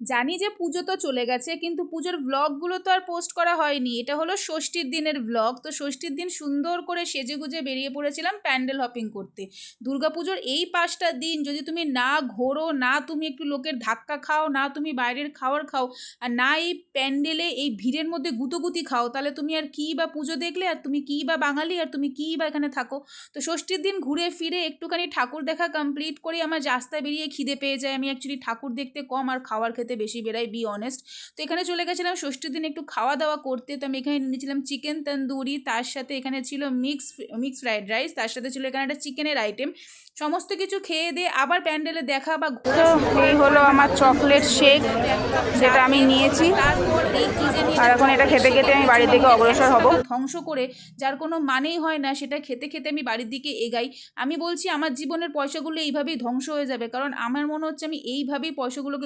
জানি যে পুজো তো চলে গেছে, কিন্তু পুজোর ব্লগগুলো তো আর পোস্ট করা হয়নি। এটা হলো ষষ্ঠীর দিনের ব্লগ। তো ষষ্ঠীর দিন সুন্দর করে সেজেগুজে বেরিয়ে পড়েছিলাম প্যান্ডেল হপিং করতে। দুর্গাপুজোর এই 5টা দিন যদি তুমি না ঘোরো, না তুমি একটু লোকের ধাক্কা খাও, না তুমি বাইরের খাবার খাও, আর না এই প্যান্ডেলে এই ভিড়ের মধ্যে গুতোগুতি খাও, তাহলে তুমি আর কী বা পুজো দেখলে, আর তুমি কী বা বাঙালি, আর তুমি কী বা এখানে থাকো। তো ষষ্ঠীর দিন ঘুরে ফিরে একটুখানি ঠাকুর দেখা কমপ্লিট করে আমার রাস্তায় বেরিয়ে খিদে পেয়ে যায়। আমি অ্যাকচুয়ালি ঠাকুর দেখতে কম আর খাওয়ার খেতে বেশি বেরাই, বি অনেস্ট। তো এখানে চলে গেছিলাম ষষ্ঠীর দিন একটু খাওয়া দাওয়া করতে। তো আমি এখানে নিয়েছিলাম চিকেন তন্দুরি, তার সাথে এখানে ছিল মিক্স ফ্রাইড রাইস, তার সাথে ছিল এখানে একটা চিকেনের আইটেম। সমস্ত কিছু খেয়ে দিয়ে আবার প্যান্ডেলে দেখা বা ঘোরা। এই হলো আমার চকলেট শেক, যেটা আমি নিয়েছি। তারপর এই কি জানি আর এখন এটা খেতে খেতে আমি বাড়ির দিকে অগ্রসর হব। ধ্বংস করে, যার কোনো মানেই হয় না, সেটা খেতে খেতে আমি বাড়ির দিকে এগাই। আমি বলছি আমার জীবনের পয়সাগুলো এইভাবেই ধ্বংস হয়ে যাবে, কারণ আমার মনে হচ্ছে আমি এইভাবেই পয়সাগুলোকে